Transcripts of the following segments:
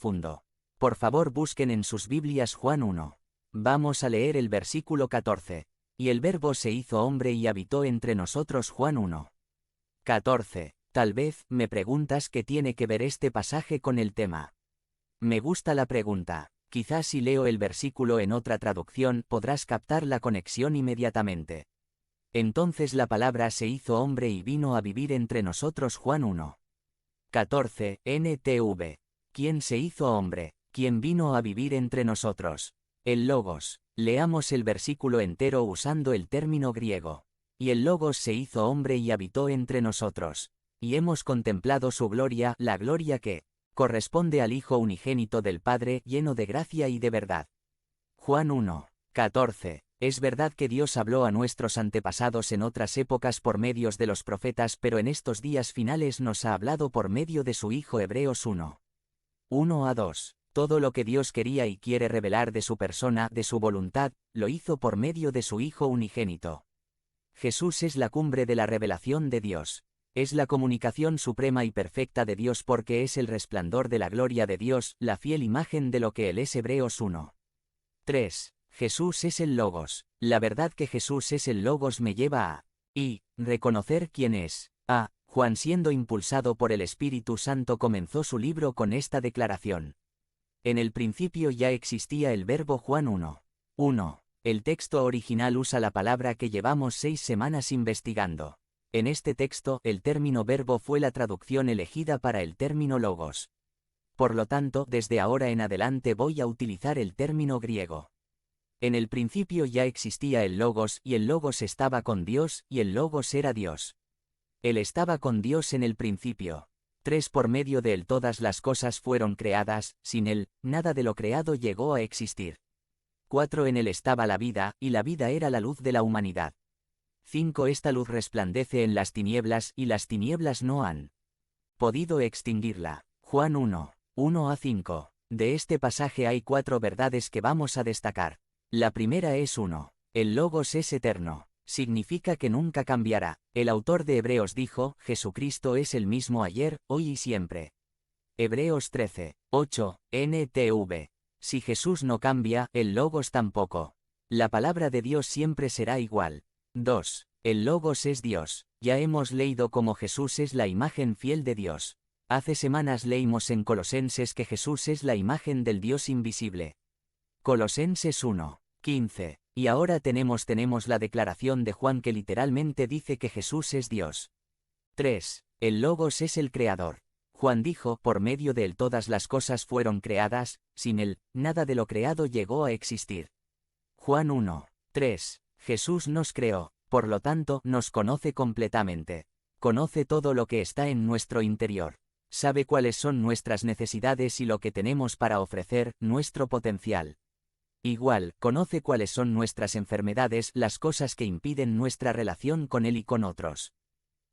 profundo. Por favor, busquen en sus Biblias Juan 1. Vamos a leer el versículo 14. Y el Verbo se hizo hombre y habitó entre nosotros. Juan 1. 14. Tal vez me preguntas qué tiene que ver este pasaje con el tema. Me gusta la pregunta. Quizás si leo el versículo en otra traducción podrás captar la conexión inmediatamente. Entonces la palabra se hizo hombre y vino a vivir entre nosotros. Juan 1. 14. NTV. ¿Quién se hizo hombre? ¿Quién vino a vivir entre nosotros? El Logos. Leamos el versículo entero usando el término griego. Y el Logos se hizo hombre y habitó entre nosotros. Y hemos contemplado su gloria, la gloria que corresponde al Hijo unigénito del Padre, lleno de gracia y de verdad. Juan 1. 14. Es verdad que Dios habló a nuestros antepasados en otras épocas por medios de los profetas, pero en estos días finales nos ha hablado por medio de su Hijo. Hebreos 1. 1 a 2. Todo lo que Dios quería y quiere revelar de su persona, de su voluntad, lo hizo por medio de su Hijo unigénito. Jesús es la cumbre de la revelación de Dios. Es la comunicación suprema y perfecta de Dios porque es el resplandor de la gloria de Dios, la fiel imagen de lo que Él es. Hebreos 1. 3. Jesús es el Logos. La verdad que Jesús es el Logos me lleva a reconocer quién es. Juan, siendo impulsado por el Espíritu Santo, comenzó su libro con esta declaración. En el principio ya existía el Verbo. Juan 1. 1. El texto original usa la palabra que llevamos 6 semanas investigando. En este texto, el término verbo fue la traducción elegida para el término logos. Por lo tanto, desde ahora en adelante voy a utilizar el término griego. En el principio ya existía el logos, y el logos estaba con Dios, y el logos era Dios. Él estaba con Dios en el principio. 3. Por medio de él todas las cosas fueron creadas, sin él, nada de lo creado llegó a existir. 4. En él estaba la vida, y la vida era la luz de la humanidad. 5. Esta luz resplandece en las tinieblas, y las tinieblas no han podido extinguirla. Juan 1. 1 a 5. De este pasaje hay 4 verdades que vamos a destacar. La primera es 1. El Logos es eterno. Significa que nunca cambiará. El autor de Hebreos dijo, Jesucristo es el mismo ayer, hoy y siempre. Hebreos 13. 8. NTV. Si Jesús no cambia, el Logos tampoco. La palabra de Dios siempre será igual. 2. El Logos es Dios. Ya hemos leído cómo Jesús es la imagen fiel de Dios. Hace semanas leímos en Colosenses que Jesús es la imagen del Dios invisible. Colosenses 1. 15. Y ahora tenemos la declaración de Juan que literalmente dice que Jesús es Dios. 3. El Logos es el Creador. Juan dijo, por medio de él todas las cosas fueron creadas, sin él, nada de lo creado llegó a existir. Juan 1. 3. Jesús nos creó, por lo tanto, nos conoce completamente. Conoce todo lo que está en nuestro interior. Sabe cuáles son nuestras necesidades y lo que tenemos para ofrecer, nuestro potencial. Igual, conoce cuáles son nuestras enfermedades, las cosas que impiden nuestra relación con él y con otros.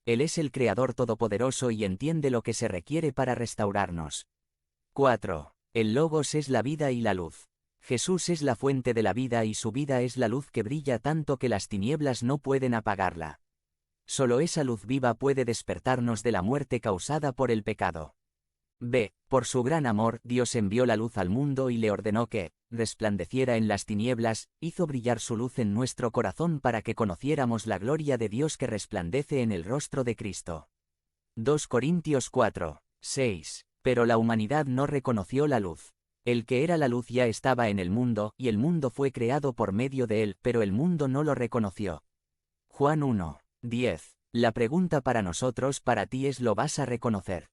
Él es el Creador todopoderoso y entiende lo que se requiere para restaurarnos. 4. El Logos es la vida y la luz. Jesús es la fuente de la vida y su vida es la luz que brilla tanto que las tinieblas no pueden apagarla. Solo esa luz viva puede despertarnos de la muerte causada por el pecado. B. Por su gran amor, Dios envió la luz al mundo y le ordenó que resplandeciera en las tinieblas, hizo brillar su luz en nuestro corazón para que conociéramos la gloria de Dios que resplandece en el rostro de Cristo. 2 Corintios 4. 6. Pero la humanidad no reconoció la luz. El que era la luz ya estaba en el mundo, y el mundo fue creado por medio de él, pero el mundo no lo reconoció. Juan 1. 10. La pregunta para nosotros, para ti es: ¿lo vas a reconocer?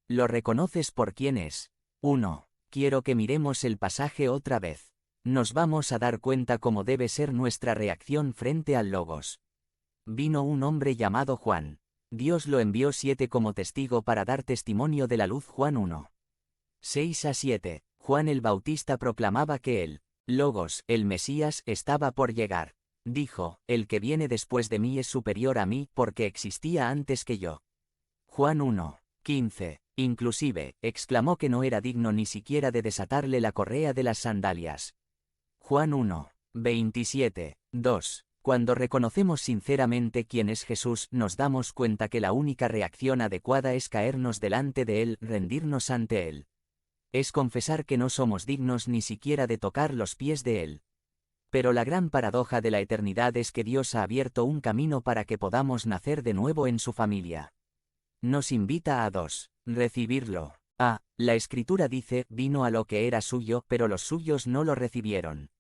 ¿Lo reconoces por quién es? 1. Quiero que miremos el pasaje otra vez. Nos vamos a dar cuenta cómo debe ser nuestra reacción frente al Logos. Vino un hombre llamado Juan. Dios lo envió 7 como testigo para dar testimonio de la luz. Juan 1. 6 a 7. Juan el Bautista proclamaba que el Logos, el Mesías, estaba por llegar. Dijo, el que viene después de mí es superior a mí, porque existía antes que yo. Juan 1. 15. Inclusive, exclamó que no era digno ni siquiera de desatarle la correa de las sandalias. Juan 1. 27. 2. Cuando reconocemos sinceramente quién es Jesús, nos damos cuenta que la única reacción adecuada es caernos delante de él, rendirnos ante él. Es confesar que no somos dignos ni siquiera de tocar los pies de Él. Pero la gran paradoja de la eternidad es que Dios ha abierto un camino para que podamos nacer de nuevo en su familia. Nos invita a 2. Recibirlo. La Escritura dice, vino a lo que era suyo, pero los suyos no lo recibieron.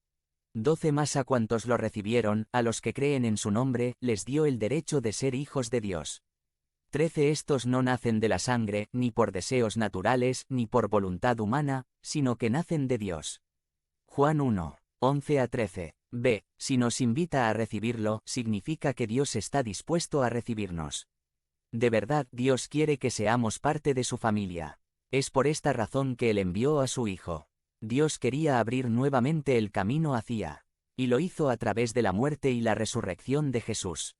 12 Más a cuantos lo recibieron, a los que creen en su nombre, les dio el derecho de ser hijos de Dios. 13 Estos no nacen de la sangre, ni por deseos naturales, ni por voluntad humana, sino que nacen de Dios. Juan 1, 11-13. B. Si nos invita a recibirlo, significa que Dios está dispuesto a recibirnos. De verdad, Dios quiere que seamos parte de su familia. Es por esta razón que Él envió a su Hijo. Dios quería abrir nuevamente el camino hacia, y lo hizo a través de la muerte y la resurrección de Jesús.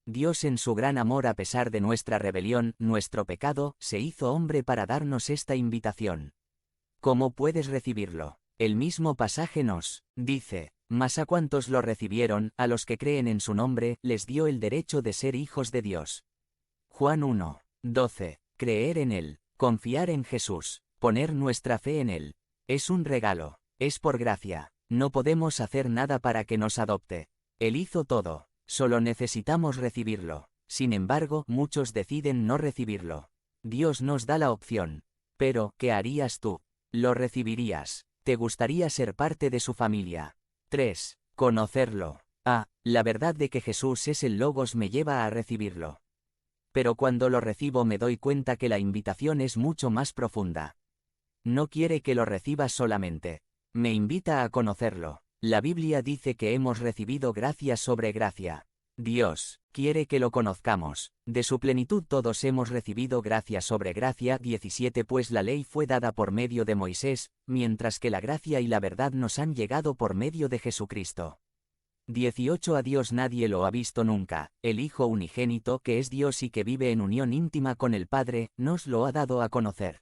Dios en su gran amor a pesar de nuestra rebelión, nuestro pecado, se hizo hombre para darnos esta invitación. ¿Cómo puedes recibirlo? El mismo pasaje nos dice, mas a cuantos lo recibieron, a los que creen en su nombre, les dio el derecho de ser hijos de Dios. Juan 1, 12. Creer en Él, confiar en Jesús, poner nuestra fe en Él. Es un regalo, es por gracia, no podemos hacer nada para que nos adopte. Él hizo todo, solo necesitamos recibirlo. Sin embargo, muchos deciden no recibirlo. Dios nos da la opción. Pero, ¿qué harías tú? ¿Lo recibirías? ¿Te gustaría ser parte de su familia? 3. Conocerlo. La verdad de que Jesús es el Logos me lleva a recibirlo. Pero cuando lo recibo me doy cuenta que la invitación es mucho más profunda. No quiere que lo reciba solamente. Me invita a conocerlo. La Biblia dice que hemos recibido gracia sobre gracia. Dios quiere que lo conozcamos. De su plenitud todos hemos recibido gracia sobre gracia. 17 Pues la ley fue dada por medio de Moisés, mientras que la gracia y la verdad nos han llegado por medio de Jesucristo. 18 A Dios nadie lo ha visto nunca. El Hijo unigénito, que es Dios y que vive en unión íntima con el Padre, nos lo ha dado a conocer.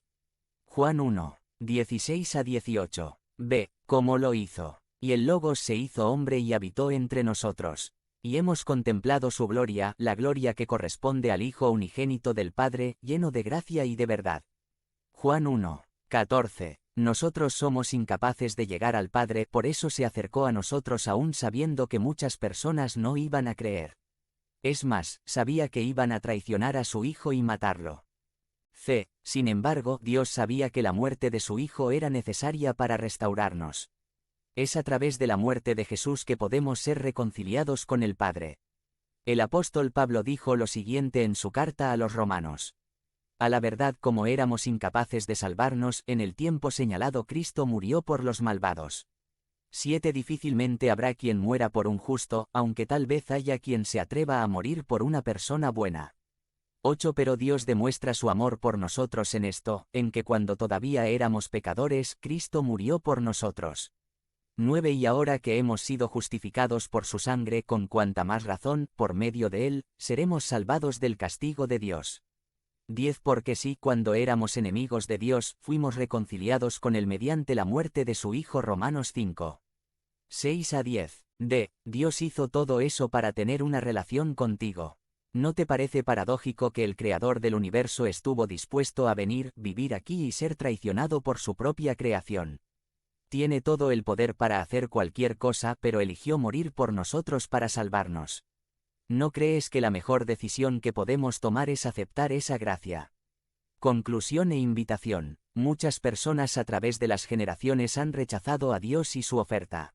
Juan 1, 16-18. B. ¿Cómo lo hizo? Y el Logos se hizo hombre y habitó entre nosotros. Y hemos contemplado su gloria, la gloria que corresponde al Hijo unigénito del Padre, lleno de gracia y de verdad. Juan 1, 14. Nosotros somos incapaces de llegar al Padre, por eso se acercó a nosotros aún sabiendo que muchas personas no iban a creer. Es más, sabía que iban a traicionar a su Hijo y matarlo. C. Sin embargo, Dios sabía que la muerte de su Hijo era necesaria para restaurarnos. Es a través de la muerte de Jesús que podemos ser reconciliados con el Padre. El apóstol Pablo dijo lo siguiente en su carta a los romanos. A la verdad, como éramos incapaces de salvarnos, en el tiempo señalado Cristo murió por los malvados. 7 Difícilmente habrá quien muera por un justo, aunque tal vez haya quien se atreva a morir por una persona buena. 8 Pero Dios demuestra su amor por nosotros en esto, en que cuando todavía éramos pecadores, Cristo murió por nosotros. 9 Y ahora que hemos sido justificados por su sangre, con cuanta más razón, por medio de él, seremos salvados del castigo de Dios. 10 Porque si, cuando éramos enemigos de Dios, fuimos reconciliados con él mediante la muerte de su Hijo. Romanos 5. 6-10. D. Dios hizo todo eso para tener una relación contigo. ¿No te parece paradójico que el Creador del universo estuvo dispuesto a venir, vivir aquí y ser traicionado por su propia creación? Tiene todo el poder para hacer cualquier cosa, pero eligió morir por nosotros para salvarnos. ¿No crees que la mejor decisión que podemos tomar es aceptar esa gracia? Conclusión e invitación. Muchas personas a través de las generaciones han rechazado a Dios y su oferta.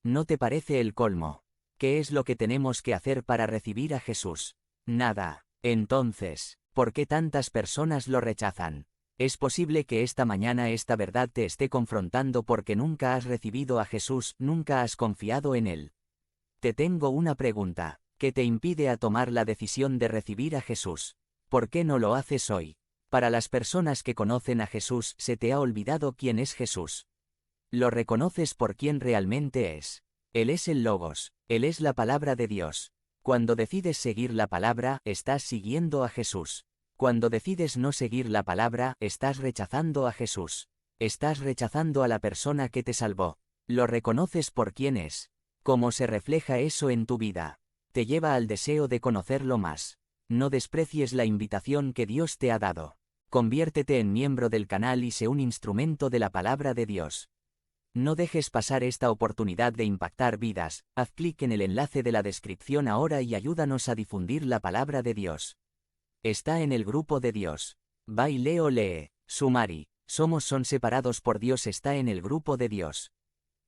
¿No te parece el colmo? ¿Qué es lo que tenemos que hacer para recibir a Jesús? Nada. Entonces, ¿por qué tantas personas lo rechazan? Es posible que esta mañana esta verdad te esté confrontando porque nunca has recibido a Jesús, nunca has confiado en Él. Te tengo una pregunta. ¿Qué te impide a tomar la decisión de recibir a Jesús? ¿Por qué no lo haces hoy? Para las personas que conocen a Jesús, se te ha olvidado quién es Jesús. Lo reconoces por quién realmente es. Él es el Logos, Él es la palabra de Dios. Cuando decides seguir la palabra, estás siguiendo a Jesús. Cuando decides no seguir la palabra, estás rechazando a Jesús. Estás rechazando a la persona que te salvó. Lo reconoces por quién es. ¿Cómo se refleja eso en tu vida? Te lleva al deseo de conocerlo más. No desprecies la invitación que Dios te ha dado. Conviértete en miembro del canal y sé un instrumento de la palabra de Dios. No dejes pasar esta oportunidad de impactar vidas. Haz clic en el enlace de la descripción ahora y ayúdanos a difundir la palabra de Dios. Está en el grupo de Dios. Va y lee. Sumari. Son separados por Dios. Está en el grupo de Dios.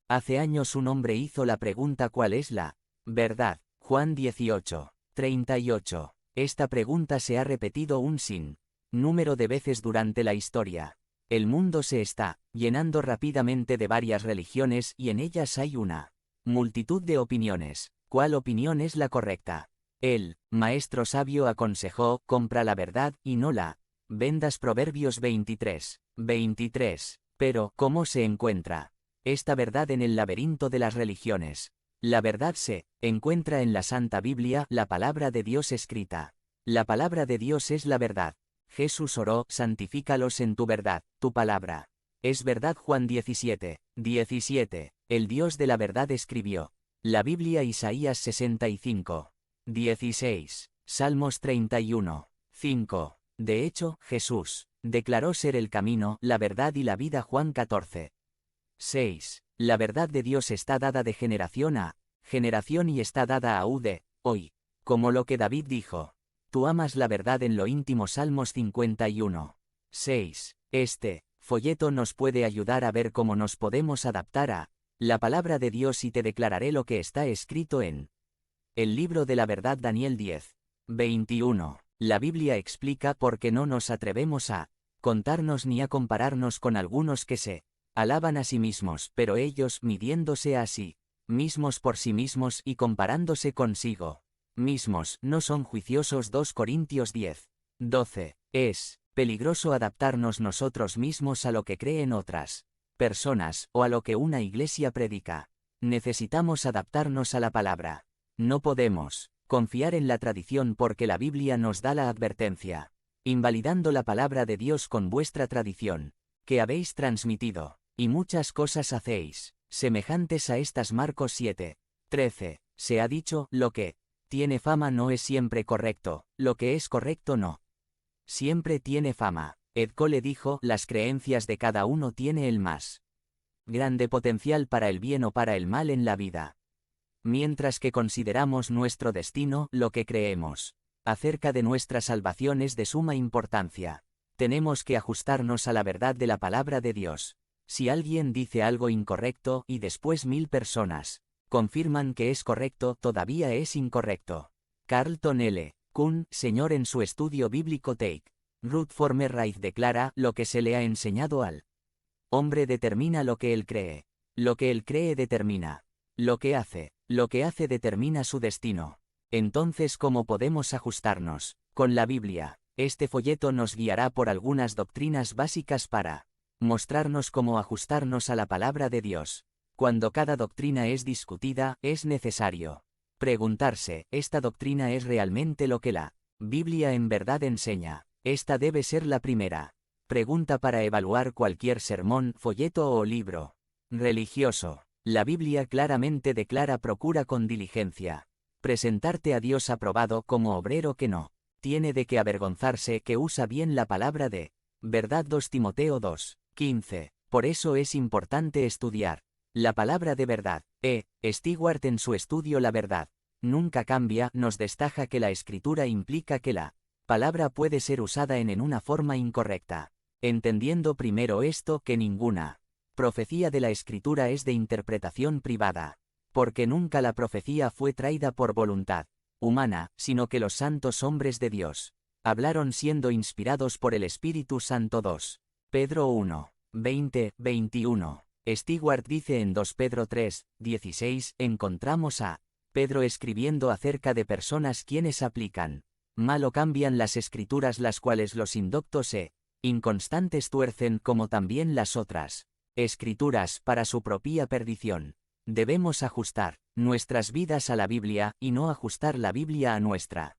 Hace años un hombre hizo la pregunta: ¿cuál es la verdad? Juan 18, 38. Esta pregunta se ha repetido un sinnúmero de veces durante la historia. El mundo se está llenando rápidamente de varias religiones y en ellas hay una multitud de opiniones. ¿Cuál opinión es la correcta? El maestro sabio aconsejó: compra la verdad y no la vendas. Proverbios 23, 23. Pero, ¿cómo se encuentra esta verdad en el laberinto de las religiones? La verdad se encuentra en la Santa Biblia, la palabra de Dios escrita. La palabra de Dios es la verdad. Jesús oró: santifícalos en tu verdad, tu palabra es verdad. Juan 17, 17. El Dios de la verdad escribió la Biblia. Isaías 65, 16. Salmos 31, 5. De hecho, Jesús declaró ser el camino, la verdad y la vida. Juan 14, 6. La verdad de Dios está dada de generación a generación y está dada aún de hoy. Como lo que David dijo: tú amas la verdad en lo íntimo. Salmos 51, 6. Este folleto nos puede ayudar a ver cómo nos podemos adaptar a la palabra de Dios y te declararé lo que está escrito en el libro de la verdad. Daniel 10, 21. La Biblia explica por qué no nos atrevemos a contarnos ni a compararnos con algunos que se alaban a sí mismos, pero ellos, midiéndose a sí mismos por sí mismos y comparándose consigo mismos, no son juiciosos. 2 Corintios 10, 12. Es peligroso adaptarnos nosotros mismos a lo que creen otras personas, o a lo que una iglesia predica. Necesitamos adaptarnos a la palabra. No podemos confiar en la tradición porque la Biblia nos da la advertencia. Invalidando la palabra de Dios con vuestra tradición, que habéis transmitido, y muchas cosas hacéis semejantes a estas. Marcos 7, 13. Se ha dicho: lo que tiene fama no es siempre correcto, lo que es correcto no siempre tiene fama. Ed Cole dijo: las creencias de cada uno tiene el más grande potencial para el bien o para el mal en la vida. Mientras que consideramos nuestro destino, lo que creemos acerca de nuestra salvación es de suma importancia. Tenemos que ajustarnos a la verdad de la palabra de Dios. Si alguien dice algo incorrecto y después 1000 personas confirman que es correcto, todavía es incorrecto. Carlton L. Kuhn, Señor, en su estudio bíblico Take Root Former Right declara: lo que se le ha enseñado al hombre determina lo que él cree. Lo que él cree determina lo que hace. Lo que hace determina su destino. Entonces, ¿cómo podemos ajustarnos con la Biblia? Este folleto nos guiará por algunas doctrinas básicas para mostrarnos cómo ajustarnos a la palabra de Dios. Cuando cada doctrina es discutida, es necesario preguntarse: ¿esta doctrina es realmente lo que la Biblia en verdad enseña? Esta debe ser la primera pregunta para evaluar cualquier sermón, folleto o libro religioso. La Biblia claramente declara: procura con diligencia presentarte a Dios aprobado como obrero que no tiene de qué avergonzarse, que usa bien la palabra de verdad. 2 Timoteo 2, 15. Por eso es importante estudiar la palabra de verdad. Stewart, en su estudio La verdad nunca cambia, nos destaca que la escritura implica que la palabra puede ser usada en una forma incorrecta. Entendiendo primero esto, que ninguna profecía de la escritura es de interpretación privada, porque nunca la profecía fue traída por voluntad humana, sino que los santos hombres de Dios hablaron siendo inspirados por el Espíritu Santo. 2 Pedro 1, 20, 21. Stewart dice en 2 Pedro 3, 16, encontramos a Pedro escribiendo acerca de personas quienes aplican mal o cambian las escrituras, las cuales los indoctos e inconstantes tuercen, como también las otras escrituras, para su propia perdición. Debemos ajustar nuestras vidas a la Biblia, y no ajustar la Biblia a nuestra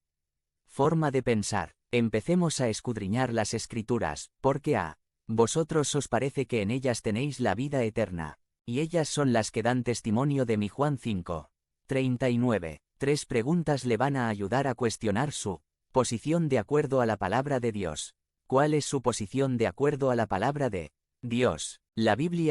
forma de pensar. Empecemos a escudriñar las escrituras, porque a vosotros os parece que en ellas tenéis la vida eterna, y ellas son las que dan testimonio de mí. Juan 5, 39. 3 preguntas le van a ayudar a cuestionar su posición de acuerdo a la palabra de Dios. ¿Cuál es su posición de acuerdo a la palabra de Dios? La Biblia